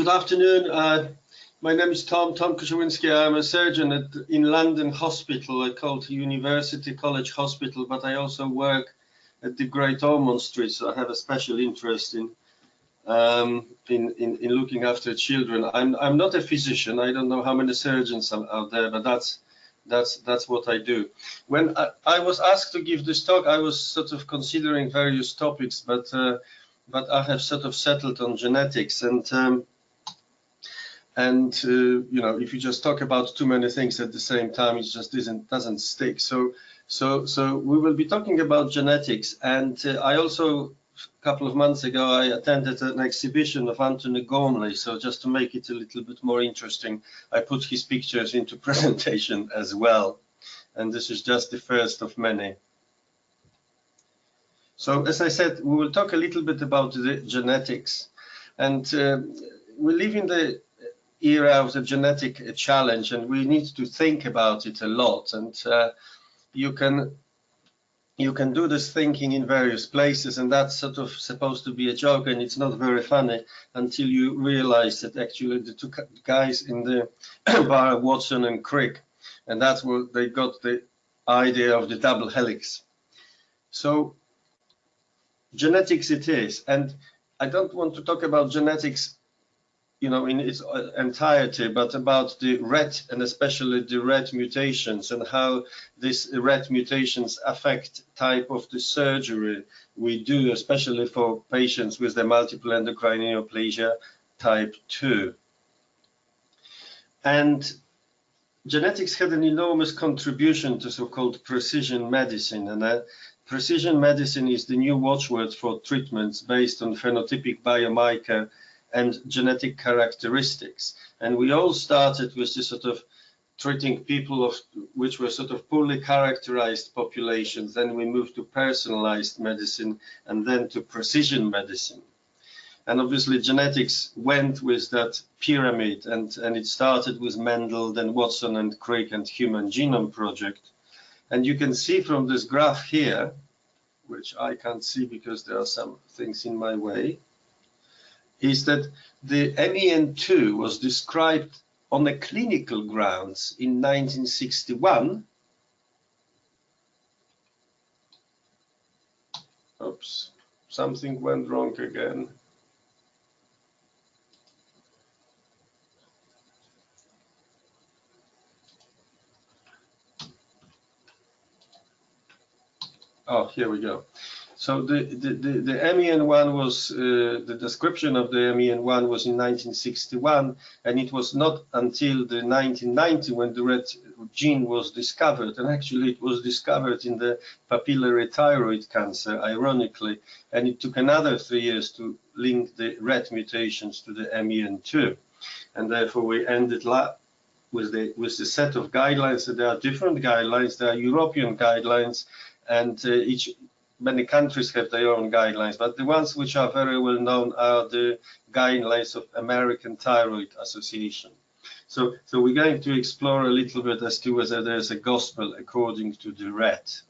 Good afternoon. My name is Tom Koszewinski. I'm a surgeon in London Hospital called University College Hospital, but I also work at the Great Ormond Street, so I have a special interest in looking after children. I'm not a physician. I don't know how many surgeons are out there, but that's what I do. When I was asked to give this talk, I was sort of considering various topics, but I have sort of settled on genetics, and you know, if you just talk about too many things at the same time, it just doesn't stick. So we will be talking about genetics. And I also, a couple of months ago, I attended an exhibition of Anthony Gormley. So just to make it a little bit more interesting, I put his pictures into presentation as well. And this is just the first of many. So as I said, we will talk a little bit about the genetics. And we live in the era of the genetic challenge, and we need to think about it a lot. And you can do this thinking in various places, and that's sort of supposed to be a joke, and it's not very funny until you realize that actually the two guys in the bar, Watson and Crick, and that's where they got the idea of the double helix. So genetics it is, and I don't want to talk about genetics, you know, in its entirety, but about the RET, and especially the RET mutations, and how these RET mutations affect type of the surgery we do, especially for patients with the multiple endocrine neoplasia type 2. And genetics had an enormous contribution to so-called precision medicine, and precision medicine is the new watchword for treatments based on phenotypic biomarker and genetic characteristics. And we all started with this sort of treating people which were sort of poorly characterized populations. Then we moved to personalized medicine, and then to precision medicine. And obviously genetics went with that pyramid, and it started with Mendel, then Watson and Crick and Human Genome Project. And you can see from this graph here, which I can't see because there are some things in my way, is that the MEN2 was described on a clinical grounds in 1961. Oops, something went wrong again. Oh, here we go. So the MEN1 was, the description of the MEN1 was in 1961, and it was not until the 1990 when the RET gene was discovered, and actually it was discovered in the papillary thyroid cancer, ironically, and it took another 3 years to link the RET mutations to the MEN2, and therefore we ended with the set of guidelines. So there are different guidelines, there are European guidelines, and many countries have their own guidelines, but the ones which are very well known are the guidelines of American Thyroid Association. So we're going to explore a little bit as to whether there's a gospel according to the RET.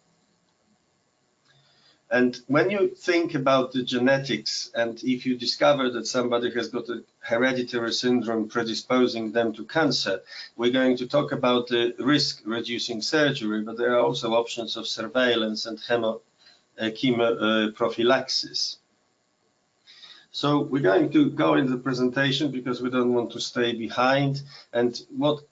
And when you think about the genetics, and if you discover that somebody has got a hereditary syndrome predisposing them to cancer, we're going to talk about the risk-reducing surgery, but there are also options of surveillance and chemo prophylaxis. So we're going to go into the presentation because we don't want to stay behind. And what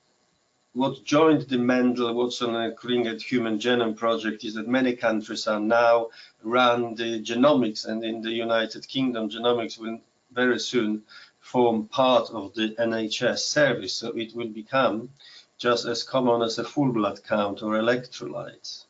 joined the Mendel, Watson and Crick Human Genome Project is that many countries are now run the genomics, and in the United Kingdom, genomics will very soon form part of the NHS service. So it will become just as common as a full blood count or electrolytes.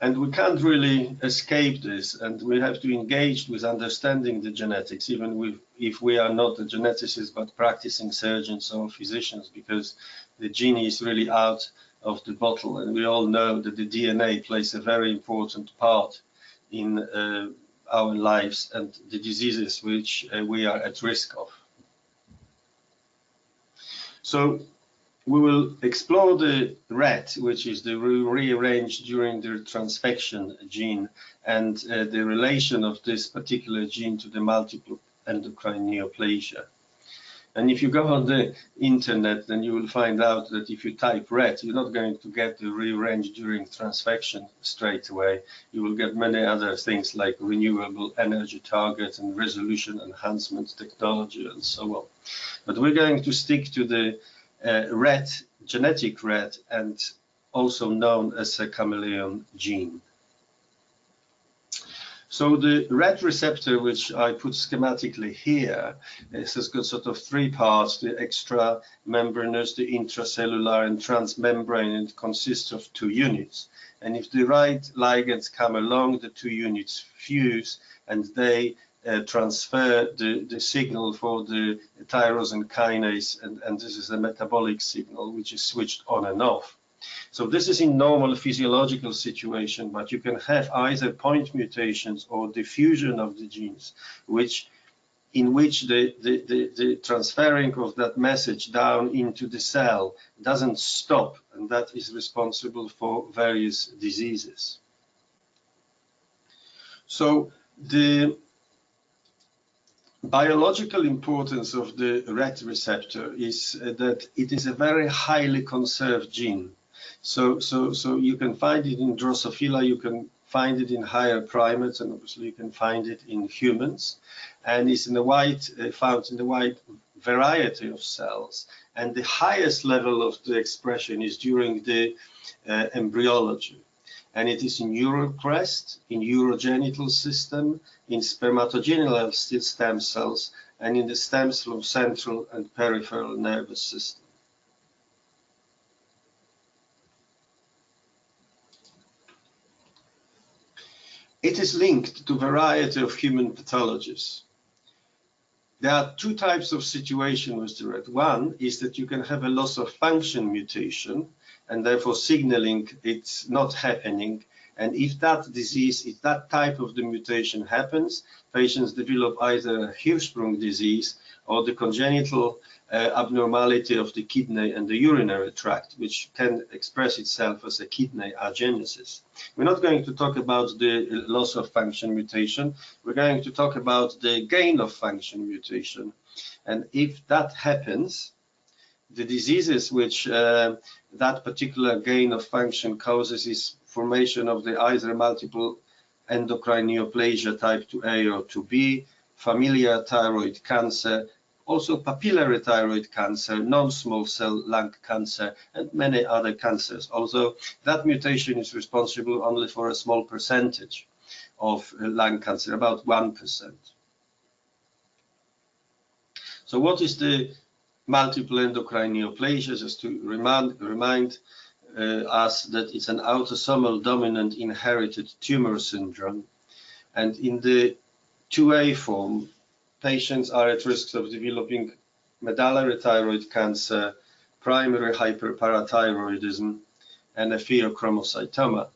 And we can't really escape this, and we have to engage with understanding the genetics, even if we are not a geneticist but practicing surgeons or physicians, because the genie is really out of the bottle, and we all know that the DNA plays a very important part in our lives and the diseases which we are at risk of. So we will explore the RET, which is the rearranged during the transfection gene, and the relation of this particular gene to the multiple endocrine neoplasia. And if you go on the internet, then you will find out that if you type RET, you're not going to get the rearrange during transfection straight away. You will get many other things like renewable energy targets and resolution enhancement technology and so on. But we're going to stick to the RET, genetic RET, and also known as a chameleon gene. So the RET receptor, which I put schematically here, has got sort of three parts: the extramembranous, the intracellular, and transmembrane. And it consists of two units. And if the right ligands come along, the two units fuse, and they transfer the signal for the tyrosine kinase, and this is a metabolic signal which is switched on and off. So this is in normal physiological situation, but you can have either point mutations or diffusion of the genes, in which the transferring of that message down into the cell doesn't stop, and that is responsible for various diseases. So the biological importance of the RET receptor is that it is a very highly conserved gene. So you can find it in Drosophila, you can find it in higher primates, and obviously you can find it in humans, and it's in found in a wide variety of cells. And the highest level of the expression is during the embryology. And it is in neural crest, in urogenital system, in spermatogenital stem cells, and in the stems from central and peripheral nervous system. It is linked to a variety of human pathologies. There are two types of situation with the RET. One is that you can have a loss of function mutation, and therefore signaling it's not happening. And if that disease, if that type of the mutation happens, patients develop either a Hirschsprung disease or the congenital abnormality of the kidney and the urinary tract, which can express itself as a kidney agenesis. We're not going to talk about the loss of function mutation. We're going to talk about the gain of function mutation. And if that happens, the diseases which that particular gain of function causes is formation of the either multiple endocrine neoplasia type 2A or 2B, familial thyroid cancer, also papillary thyroid cancer, non-small cell lung cancer, and many other cancers, although that mutation is responsible only for a small percentage of lung cancer, about 1%. So what is the multiple endocrine neoplasia? Just to remind us that it's an autosomal dominant inherited tumor syndrome, and in the 2A form, patients are at risk of developing medullary thyroid cancer, primary hyperparathyroidism, and a pheochromocytoma.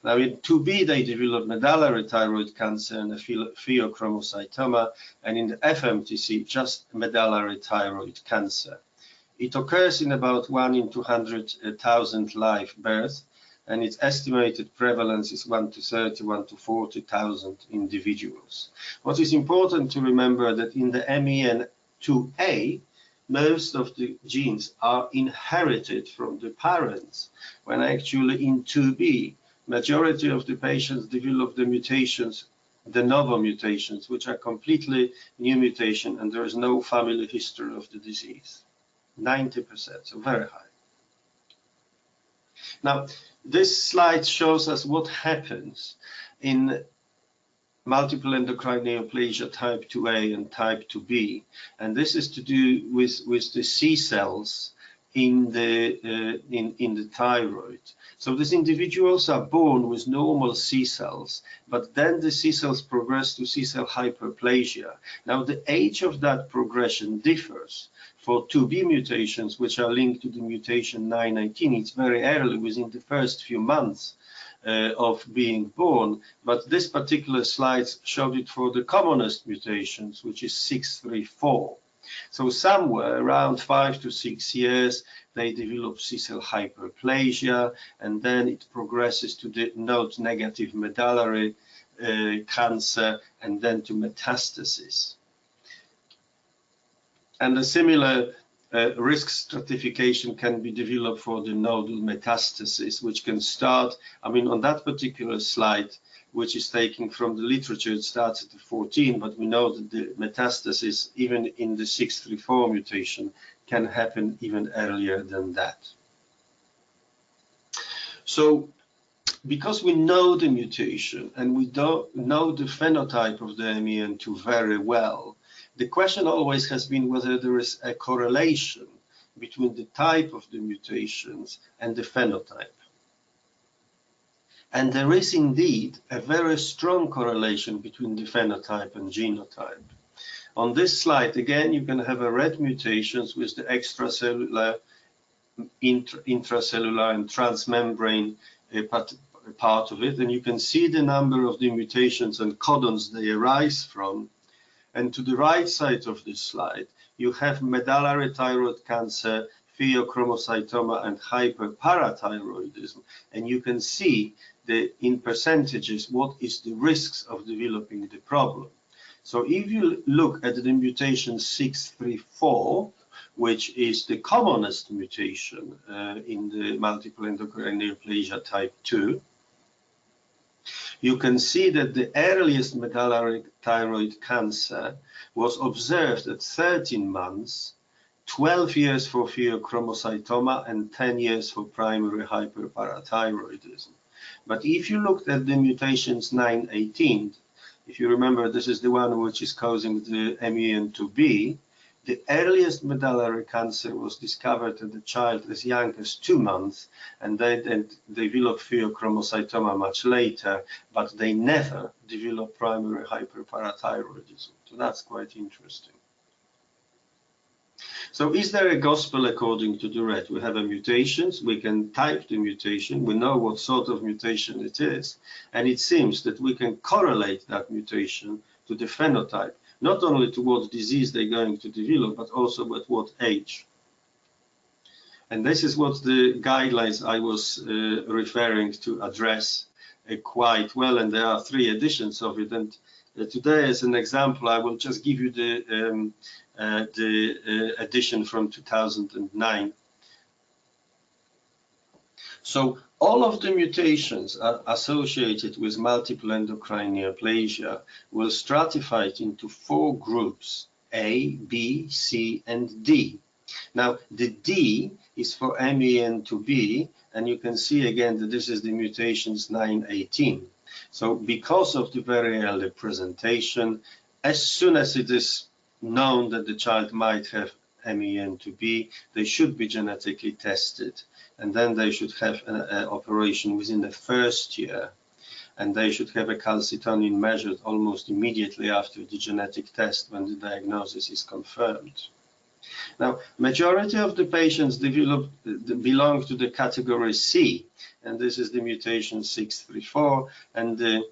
Now in 2B, they develop medullary thyroid cancer and a pheochromocytoma, and in the FMTC, just medullary thyroid cancer. It occurs in about 1 in 200,000 live births, and its estimated prevalence is 1 to 30, 1 to 40,000 individuals. What is important to remember that in the MEN2A, most of the genes are inherited from the parents, when actually in 2B, majority of the patients develop the mutations, de novo mutations, which are completely new mutation, and there is no family history of the disease. 90%, so very high. Now, this slide shows us what happens in multiple endocrine neoplasia type 2A and type 2B, and this is to do with the C cells in the thyroid. So these individuals are born with normal C cells, but then the C cells progress to C cell hyperplasia. Now the age of that progression differs. For 2B mutations, which are linked to the mutation 919, it's very early, within the first few months of being born, but this particular slide showed it for the commonest mutations, which is 634. So somewhere around 5 to 6 years, they develop C-cell hyperplasia, and then it progresses to the node-negative medullary cancer, and then to metastasis. And a similar risk stratification can be developed for the nodal metastasis, which can start, I mean, on that particular slide, which is taken from the literature, it starts at the 14, but we know that the metastasis, even in the 634 mutation, can happen even earlier than that. So, because we know the mutation and we don't know the phenotype of the MEN2 very well, the question always has been whether there is a correlation between the type of the mutations and the phenotype. And there is indeed a very strong correlation between the phenotype and genotype. On this slide, again, you can have a red mutations with the extracellular, intracellular and transmembrane part of it, and you can see the number of the mutations and codons they arise from. And to the right side of this slide, you have medullary thyroid cancer, pheochromocytoma, and hyperparathyroidism. And you can see in percentages what is the risks of developing the problem. So if you look at the mutation 634, which is the commonest mutation in the multiple endocrine neoplasia type 2, you can see that the earliest medullary thyroid cancer was observed at 13 months, 12 years for pheochromocytoma, and 10 years for primary hyperparathyroidism. But if you looked at the mutations 918, if you remember, this is the one which is causing the MEN2B, the earliest medullary cancer was discovered in the child as young as 2 months, and they developed pheochromocytoma much later, but they never developed primary hyperparathyroidism. So that's quite interesting. So is there a gospel according to the red? We have a mutations, we can type the mutation, we know what sort of mutation it is, and it seems that we can correlate that mutation to the phenotype, not only to what disease they're going to develop, but also at what age. And this is what the guidelines I was referring to address quite well, and there are 3 editions of it. And today, as an example, I will just give you the edition from 2009. So all of the mutations are associated with multiple endocrine neoplasia will stratify into 4 groups, A, B, C, and D. Now, the D is for MEN2B, and you can see again that this is the mutations 918. So because of the very early presentation, as soon as it is known that the child might have MEN2B, they should be genetically tested, and then they should have an operation within the 1st year, and they should have a calcitonin measured almost immediately after the genetic test when the diagnosis is confirmed. Now, majority of the patients belong to the category C, and this is the mutation 634, and the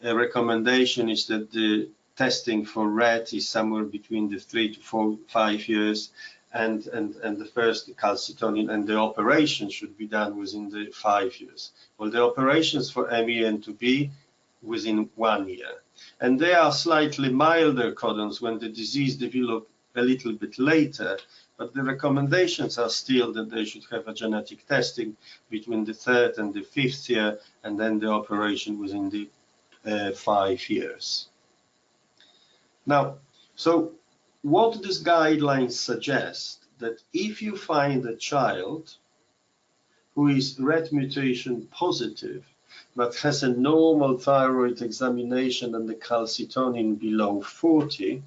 recommendation is that the testing for red is somewhere between the 3 to 5 years, and the first calcitonin, and the operation should be done within the 5 years. Well, the operations for MEN2B within 1 year, and they are slightly milder codons when the disease develops a little bit later, but the recommendations are still that they should have a genetic testing between the 3rd and the 5th year, and then the operation within the 5 years. Now, so what these guidelines suggest, that if you find a child who is red mutation positive, but has a normal thyroid examination and the calcitonin below 40,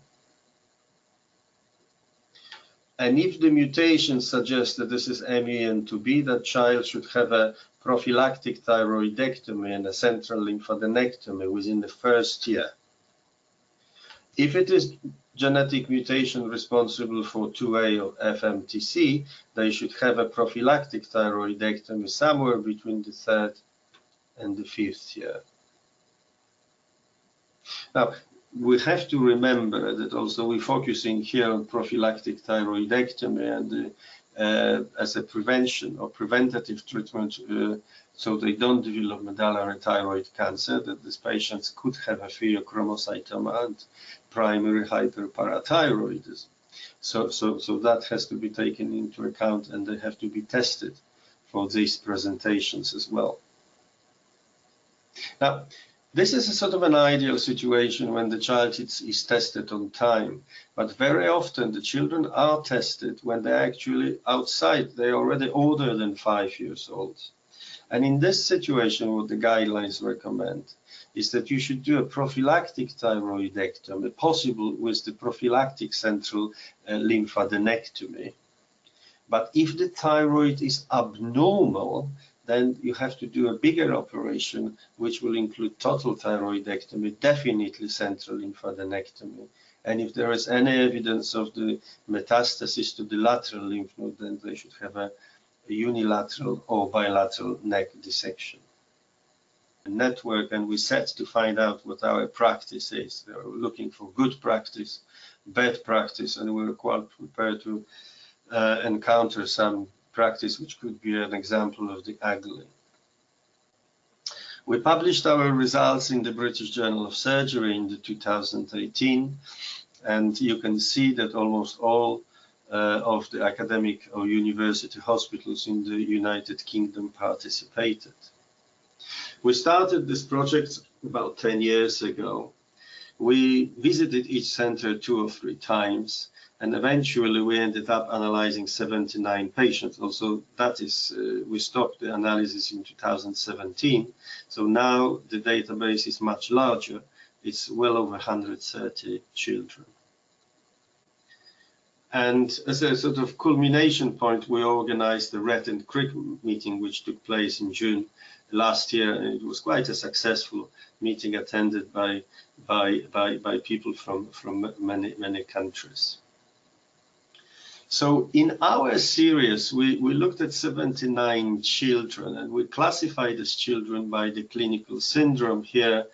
and if the mutation suggests that this is MEN2B, that child should have a prophylactic thyroidectomy and a central lymphadenectomy within the 1st year. If it is genetic mutation responsible for 2A of FMTC, they should have a prophylactic thyroidectomy somewhere between the 3rd and the 5th year. Now, we have to remember that also we're focusing here on prophylactic thyroidectomy and as a prevention or preventative treatment, so they don't develop medullary thyroid cancer, that these patients could have a pheochromocytoma and primary hyperparathyroidism. So that has to be taken into account, and they have to be tested for these presentations as well. Now, this is a sort of an ideal situation when the child is tested on time, but very often the children are tested when they're actually outside, they're already older than 5 years old. And in this situation, what the guidelines recommend is that you should do a prophylactic thyroidectomy, possible with the prophylactic central lymphadenectomy. But if the thyroid is abnormal, then you have to do a bigger operation, which will include total thyroidectomy, definitely central lymphadenectomy. And if there is any evidence of the metastasis to the lateral lymph node, then they should have a unilateral or bilateral neck dissection. A network, and we set to find out what our practice is. They are looking for good practice, bad practice, and we're quite prepared to encounter some practice which could be an example of the ugly. We published our results in the British Journal of Surgery in the 2018, and you can see that almost all of the academic or university hospitals in the United Kingdom participated. We started this project about 10 years ago. We visited each center 2 or 3 times, and eventually we ended up analyzing 79 patients. Also, that is, we stopped the analysis in 2017. So now the database is much larger. It's well over 130 children. And as a sort of culmination point, we organized the Red and Creek meeting, which took place in June last year. And it was quite a successful meeting, attended by people from many countries. So in our series, we looked at 79 children, and we classified these children by the clinical syndrome here,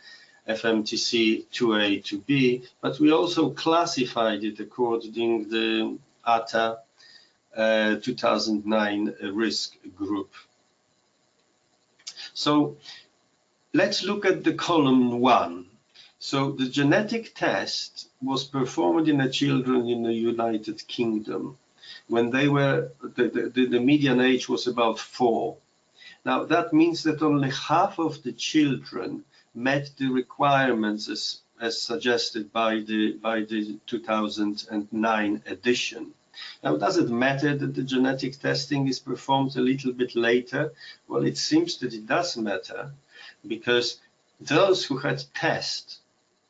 FMTC 2A to B, but we also classified it according to the ATA 2009 risk group. So let's look at the column 1. So the genetic test was performed in the children in the United Kingdom when they were, the median age was about 4. Now that means that only half of the children met the requirements as suggested by the 2009 edition. Now, does it matter that the genetic testing is performed a little bit later? Well, it seems that it does matter, because those who had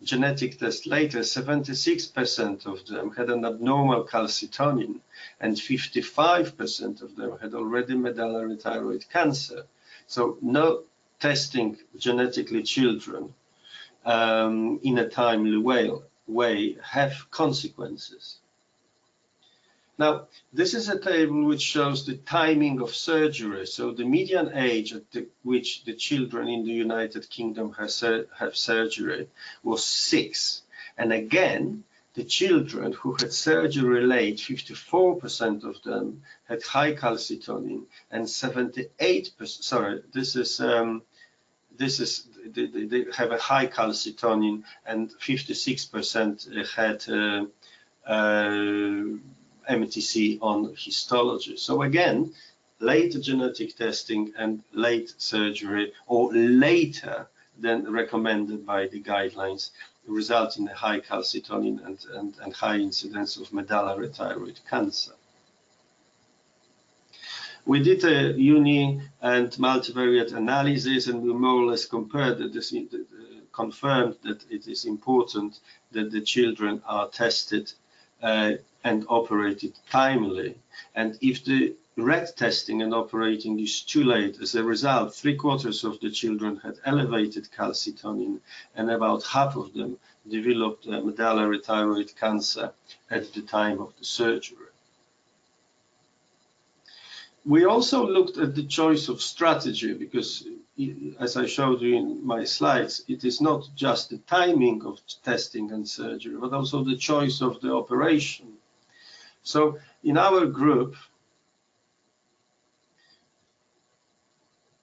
genetic test later, 76% of them had an abnormal calcitonin, and 55% of them had already medullary thyroid cancer. So no testing genetically children in a timely way have consequences. Now, this is a table which shows the timing of surgery. So the median age at which the children in the United Kingdom have surgery was 6. And again, the children who had surgery late, 54% of them had high calcitonin, and 78%, sorry, they have a high calcitonin, and 56% had MTC on histology. So again, late genetic testing and late surgery, or later than recommended by the guidelines, result in a high calcitonin and high incidence of medullary thyroid cancer. We did a uni and multivariate analysis, and we more or less compared this, confirmed that it is important that the children are tested and operated timely. And if the red testing and operating is too late, as a result, 3/4 of the children had elevated calcitonin, and about half of them developed medullary thyroid cancer at the time of the surgery. We also looked at the choice of strategy, because as I showed you in my slides, it is not just the timing of testing and surgery, but also the choice of the operation. So in our group,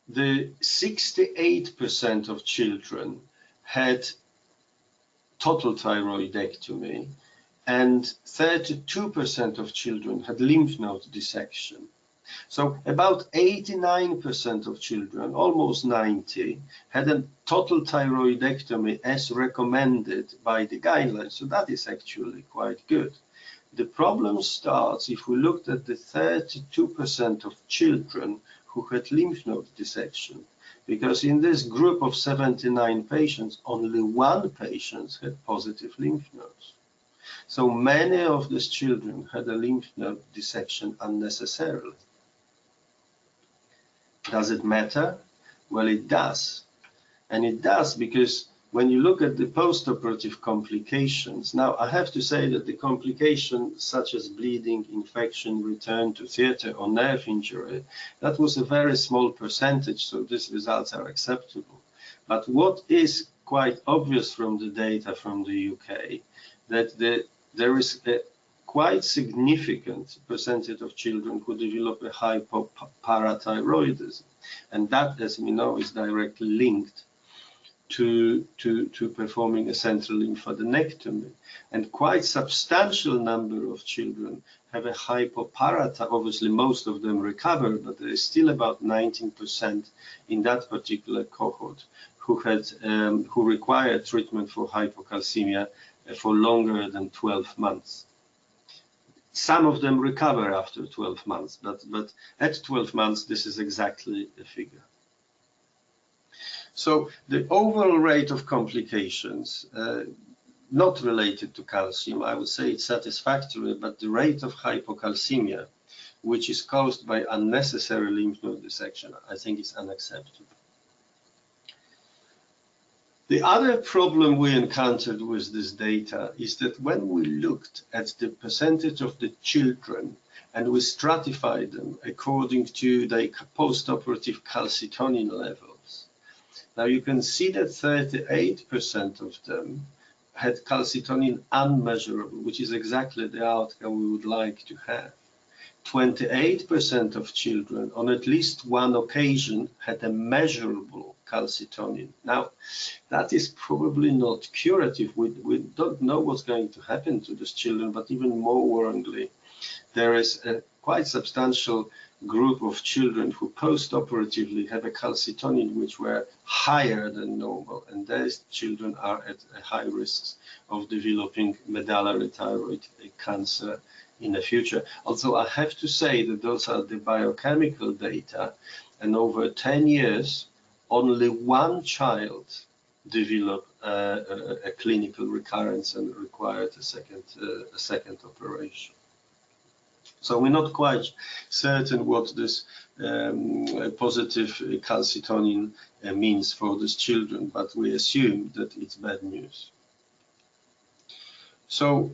the 68% of children had total thyroidectomy, and 32% of children had lymph node dissection. So about 89% of children, almost 90, had a total thyroidectomy as recommended by the guidelines. So that is actually quite good. The problem starts if we looked at the 32% of children who had lymph node dissection, because in this group of 79 patients, only 1 patient had positive lymph nodes. So many of these children had a lymph node dissection unnecessarily. Does it matter? Well, it does. And it does because when you look at the postoperative complications, now I have to say that the complications such as bleeding, infection, return to theater or nerve injury, that was a very small percentage, so these results are acceptable. But what is quite obvious from the data from the UK, that there is a quite significant percentage of children who develop a hypoparathyroidism, and that, as we know, is directly linked to performing a central lymphadenectomy. And quite substantial number of children have a hypoparathyroidism. Obviously, most of them recover, but there is still about 19% in that particular cohort who required treatment for hypocalcemia for longer than 12 months. Some of them recover after 12 months, but at 12 months, this is exactly the figure. So the overall rate of complications, not related to calcium, I would say it's satisfactory, but the rate of hypocalcemia, which is caused by unnecessary lymph node dissection, I think is unacceptable. The other problem we encountered with this data is that when we looked at the percentage of the children and we stratified them according to their postoperative calcitonin levels, now you can see that 38% of them had calcitonin unmeasurable, which is exactly the outcome we would like to have. 28% of children on at least one occasion had a measurable calcitonin. Now, that is probably not curative. We don't know what's going to happen to these children, but even more worryingly, there is a quite substantial group of children who post-operatively have a calcitonin which were higher than normal, and those children are at a high risk of developing medullary thyroid cancer in the future. Also, I have to say that those are the biochemical data, and over 10 years, only 1 child developed a clinical recurrence and required a second operation. So we're not quite certain what this positive calcitonin means for these children, but we assume that it's bad news. So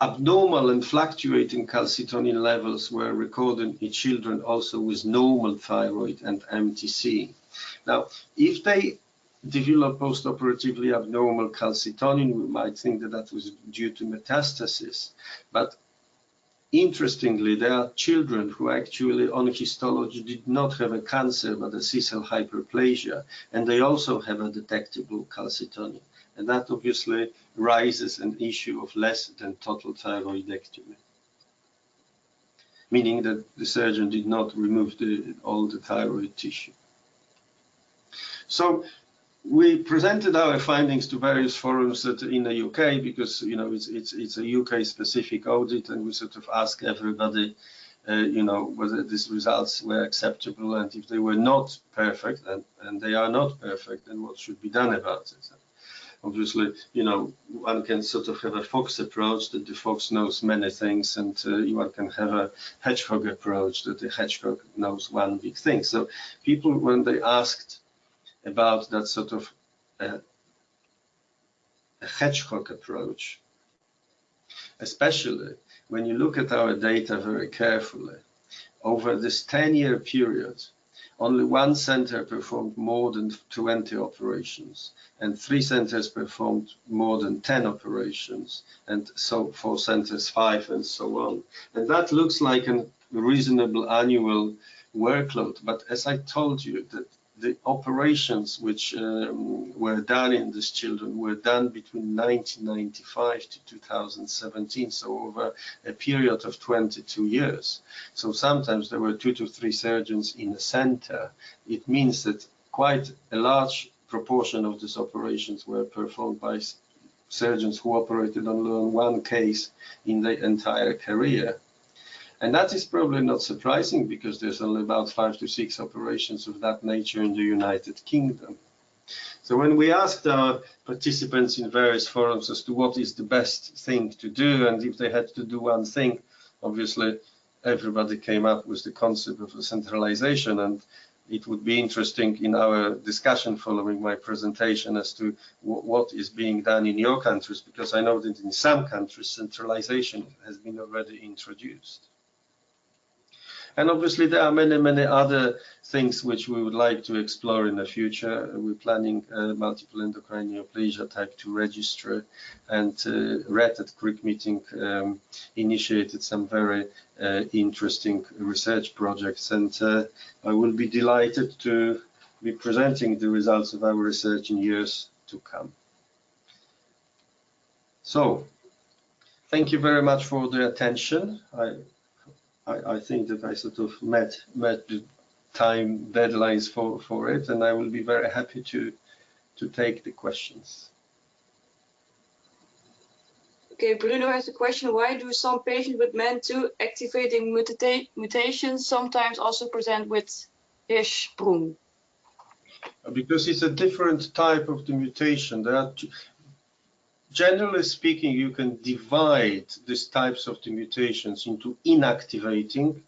abnormal and fluctuating calcitonin levels were recorded in children also with normal thyroid and MTC. Now, if they develop postoperatively abnormal calcitonin, we might think that that was due to metastasis. But interestingly, there are children who actually on histology did not have a cancer, but a C-cell hyperplasia, and they also have a detectable calcitonin. And that obviously raises an issue of less than total thyroidectomy, meaning that the surgeon did not remove all the thyroid tissue. So we presented our findings to various forums in the UK because, you know, it's a UK-specific audit, and we sort of ask everybody, you know, whether these results were acceptable, and if they were not perfect, and they are not perfect, then what should be done about it. Obviously, you know, one can sort of have a fox approach that the fox knows many things, and one can have a hedgehog approach that the hedgehog knows one big thing. So people, when they asked about that sort of a hedgehog approach, especially when you look at our data very carefully, over this 10-year period, only 1 center performed more than 20 operations, and 3 centers performed more than 10 operations, and so 4 centers 5, and so on. And that looks like a reasonable annual workload, but as I told you, that the operations which were done in these children were done between 1995 to 2017, so over a period of 22 years. So sometimes there were 2 to 3 surgeons in a center. It means that quite a large proportion of these operations were performed by surgeons who operated on one case in their entire career. And that is probably not surprising, because there's only about 5 to 6 operations of that nature in the United Kingdom. So when we asked our participants in various forums as to what is the best thing to do, and if they had to do one thing, obviously everybody came up with the concept of centralization. And it would be interesting in our discussion following my presentation as to what is being done in your countries, because I know that in some countries centralization has been already introduced. And obviously there are many other things which we would like to explore in the future. We're planning multiple endocrine neoplasia type 2 registry, and RED at Creek meeting initiated some very interesting research projects, and I will be delighted to be presenting the results of our research in years to come. So thank you very much for the attention. I think that I sort of met the time deadlines for it, and I will be very happy to take the questions. Okay, Bruno has a question. Why do some patients with MEN2 activating mutations sometimes also present with Hirschsprung? Because it's a different type of the mutation. There are generally speaking, you can divide these types of the mutations into inactivating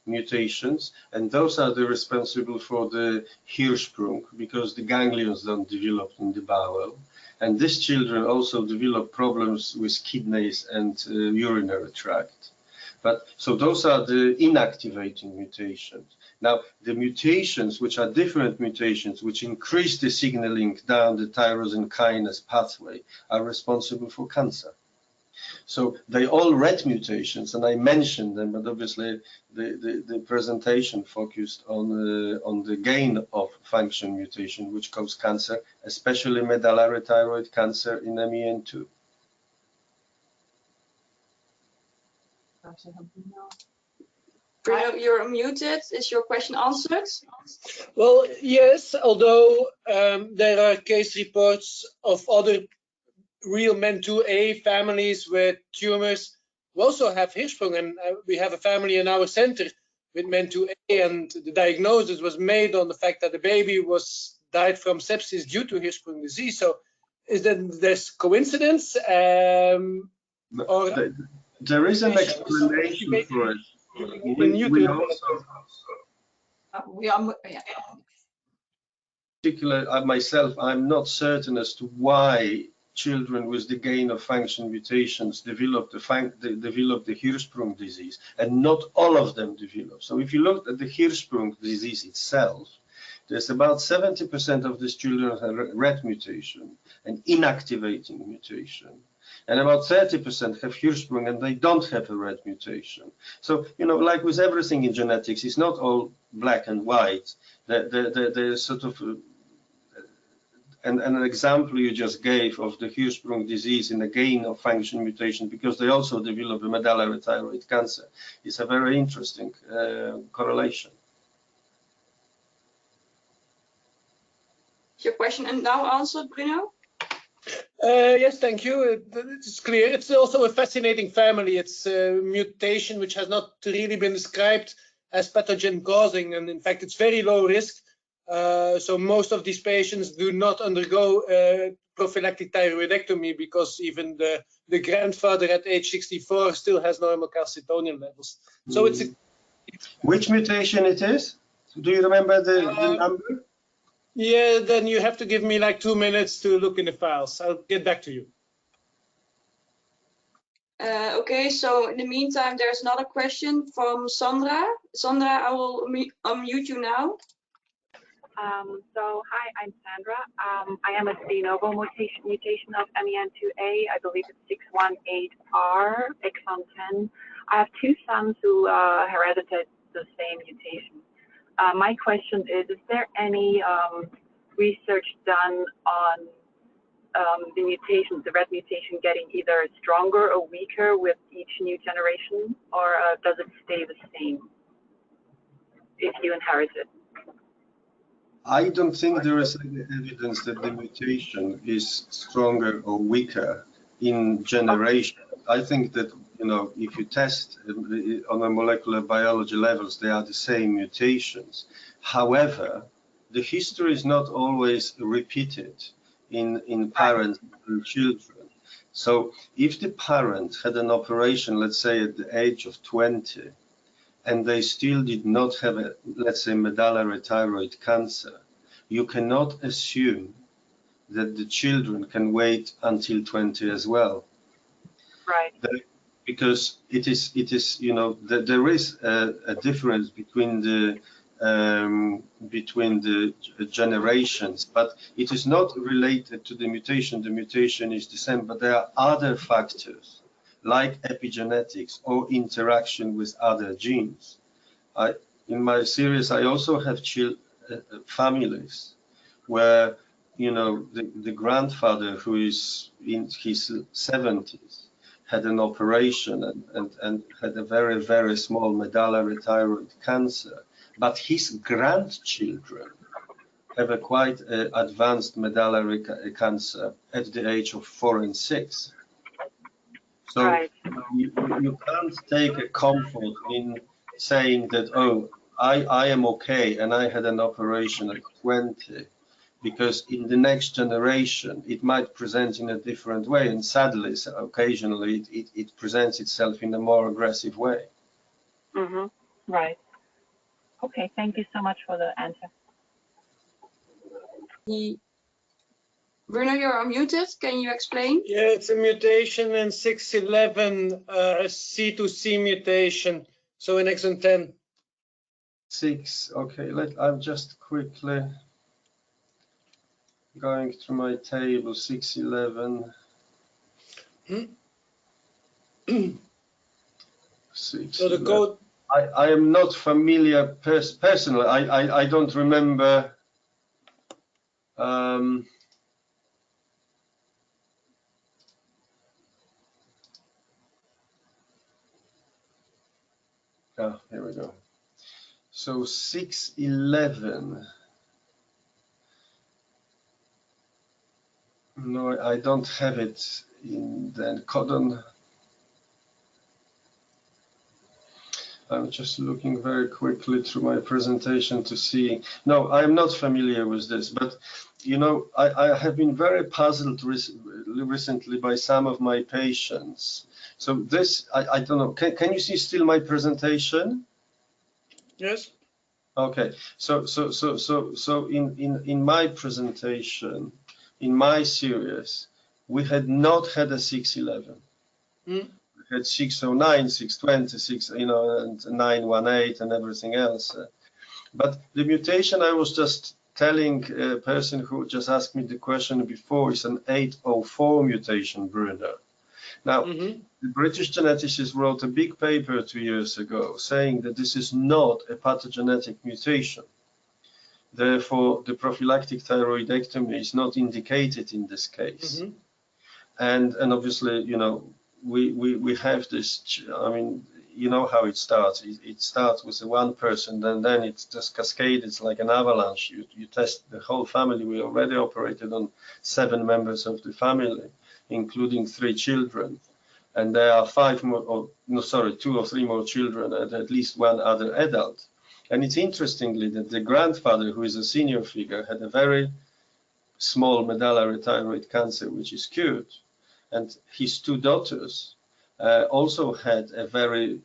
mutations, and those are the responsible for the Hirschsprung, because the ganglions don't develop in the bowel. And these children also develop problems with kidneys and urinary tract. But so those are the inactivating mutations. Now, the mutations, which are different mutations, which increase the signaling down the tyrosine kinase pathway, are responsible for cancer. So they all RED mutations, and I mentioned them, but obviously the presentation focused on the gain of function mutation, which cause cancer, especially medullary thyroid cancer in MEN2. Bruno, you're muted. Is your question answered? Well, yes, although there are case reports of other real MEN2A families with tumors who also have Hirschsprung, and we have a family in our center with MEN2A, and the diagnosis was made on the fact that the baby died from sepsis due to Hirschsprung disease. So is that this coincidence? Or there is an explanation for it. Myself, I'm not certain as to why children with the gain of function mutations develop the Hirschsprung disease, and not all of them develop. So if you look at the Hirschsprung disease itself, there's about 70% of these children have RED mutation, an inactivating mutation, and about 30% have Hirschsprung and they don't have a RED mutation. So, you know, like with everything in genetics, it's not all black and white. There's sort of an example you just gave of the Hirschsprung disease in a gain of function mutation, because they also develop a medullary thyroid cancer. It's a very interesting correlation. Your question and now answered, Bruno? Yes, thank you. It's clear. It's also a fascinating family. It's a mutation which has not really been described as pathogen causing, and in fact, it's very low risk. So most of these patients do not undergo prophylactic thyroidectomy, because even the grandfather at age 64 still has normal calcitonin levels. So it's which mutation it is? Do you remember the number? Yeah, then you have to give me like 2 minutes to look in the files. I'll get back to you. Okay, so in the meantime, there's another question from Sandra. Sandra, I will unmute you now. So hi, I'm Sandra. I am a de novo mutation of MEN2A. I believe it's 618R, exon 10. I have two sons who heredited the same mutation. My question is there any research done on the mutations, the red mutation getting either stronger or weaker with each new generation, or does it stay the same if you inherit it? I don't think there is any evidence that the mutation is stronger or weaker in generation. I think that, you know, if you test on a molecular biology levels, they are the same mutations. However, the history is not always repeated in parents and children. So if the parent had an operation, let's say at the age of 20, and they still did not have a, let's say, medullary thyroid cancer, you cannot assume that the children can wait until 20 as well. Right. Because it is, you know, there is a difference between the generations, but it is not related to the mutation. The mutation is the same, but there are other factors like epigenetics or interaction with other genes. In my series, I also have families where, you know, the grandfather who is in his 70s had an operation and had a very, very small medullary thyroid cancer, but his grandchildren have a quite advanced medullary cancer at the age of 4 and 6. So right. you can't take a comfort in saying that, oh, I am okay and I had an operation at 20, because in the next generation it might present in a different way, and sadly, occasionally it presents itself in a more aggressive way. Mm-hmm. Right. Okay, thank you so much for the answer. Bruno, you're unmuted. Can you explain? Yeah, it's a mutation in 611, a C2C mutation, so in exon 10. 6, okay, I'm just quickly going through my table. 611. 6, So the code. I am not familiar personally. I don't remember. Here we go. So 611. No, I don't have it in the codon. I'm just looking very quickly through my presentation to see. No, I'm not familiar with this, but you know, I have been very puzzled recently by some of my patients. So this, I don't know. Can you see still my presentation? Yes. Okay. So in my presentation, in my series, we had not had a 611. We had 609, 620, 6, you know, and 918 and everything else. But the mutation I was just telling a person who just asked me the question before is an 804 mutation, Bruno. Now, the British geneticist wrote a big paper 2 years ago saying that this is not a pathogenetic mutation. Therefore, the prophylactic thyroidectomy is not indicated in this case. And obviously, you know, we have this, I mean, you know how it starts. It starts with one person, and then it just cascades. It's like an avalanche. You test the whole family. We already operated on 7 members of the family, including 3 children. And there are 5 more, or, no, sorry, 2 or 3 more children, and at least 1 other adult. And it's interestingly that the grandfather, who is a senior figure, had a very small medullary thyroid cancer, which is cured. And his 2 daughters also had a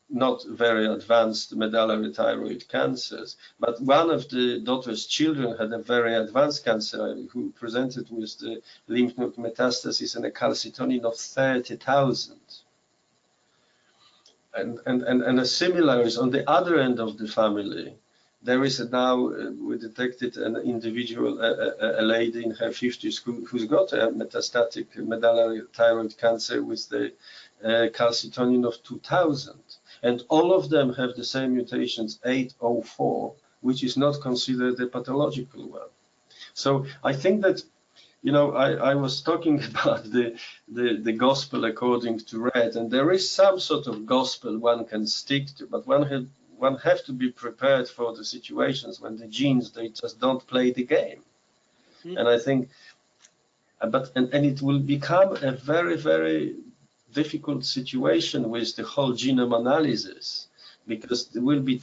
not very advanced medullary thyroid cancers, but one of the daughter's children had a very advanced cancer who presented with the lymph node metastasis and a calcitonin of 30,000. And a similar is on the other end of the family. There is now, we detected an individual, a lady in her 50s who's got a metastatic medullary thyroid cancer with the calcitonin of 2000. and all of them have the same mutations 804, which is not considered a pathological one. So I think that, you know, I was talking about the gospel according to Red, and there is some sort of gospel one can stick to, but one have to be prepared for the situations when the genes, they just don't play the game. And I think, and it will become a very, very difficult situation with the whole genome analysis, because there will be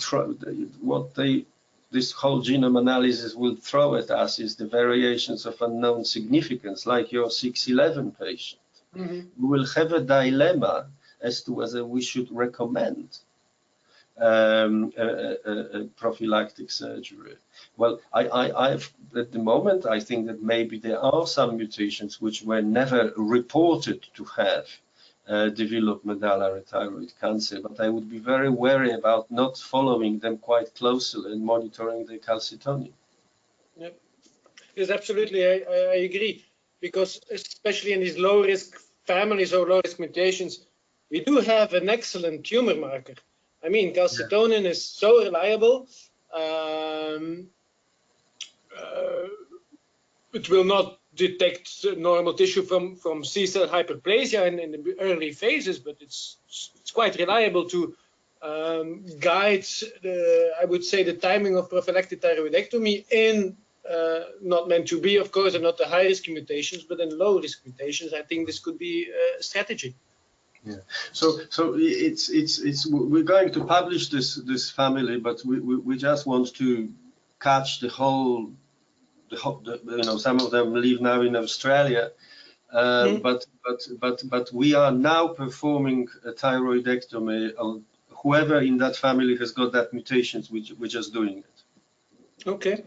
this whole genome analysis will throw at us is the variations of unknown significance, like your 611 patient. We will have a dilemma as to whether we should recommend a prophylactic surgery. Well, at the moment, I think that maybe there are some mutations which were never reported to have developed medullary thyroid cancer, but I would be very wary about not following them quite closely and monitoring the calcitonin. Yep. Yes, absolutely, I agree, because especially in these low-risk families or low-risk mutations, we do have an excellent tumor marker. I mean, calcitonin is so reliable. It will not detect normal tissue from C-cell hyperplasia in the early phases, but it's quite reliable to guide I would say, the timing of prophylactic thyroidectomy in not MEN2B, of course, and not the high-risk mutations, but in low-risk mutations. I think this could be a strategy. Yeah. So we're going to publish this family, but we just want to catch the whole, you know, some of them live now in Australia, but we are now performing a thyroidectomy on whoever in that family has got that mutations. We're just doing it. Okay.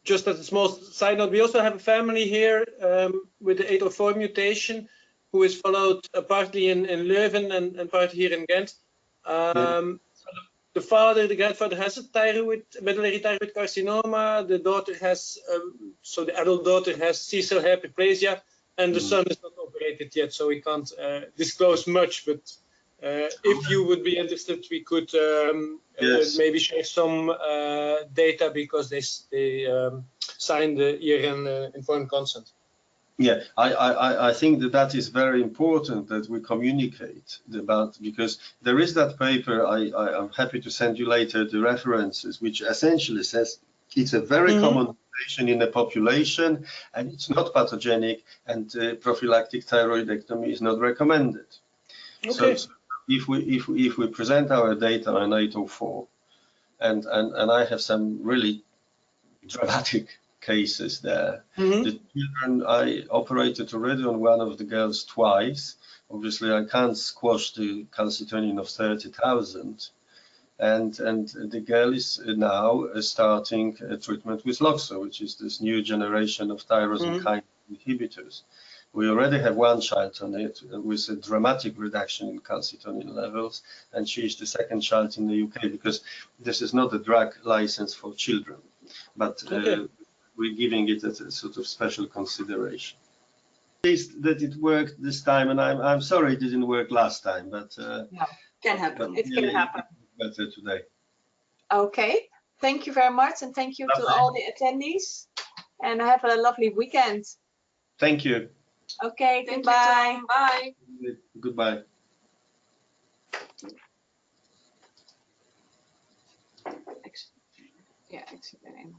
Just as a small side note, we also have a family here with the 804 mutation, who is followed partly in Leuven and partly here in Ghent. The grandfather has a medullary thyroid carcinoma. The daughter has, so the adult daughter has C-cell hyperplasia, and the son is not operated yet, so we can't disclose much. But if you would be interested, we could maybe share some data, because they signed the ERN informed consent. Yeah, I think that is very important that we communicate about, because there is that paper, I'm happy to send you later the references, which essentially says it's a very common mutation in the population and it's not pathogenic, and prophylactic thyroidectomy is not recommended. Okay. So if we present our data on 804, and I have some really dramatic cases there. The children, I operated already on one of the girls twice. Obviously, I can't squash the calcitonin of 30,000, and the girl is now starting a treatment with Loxo, which is this new generation of tyrosine kinase inhibitors. We already have one child on it with a dramatic reduction in calcitonin levels, and she is the second child in the UK, because this is not a drug license for children, but we're giving it as a sort of special consideration. At least that it worked this time, and I'm sorry it didn't work last time, but no, can happen. It really can happen. better today. Okay, thank you very much, and thank you to all the attendees, and have a lovely weekend. Thank you. Okay, Thank goodbye. you, Tom. Bye. Goodbye. Ja, ik zie er een.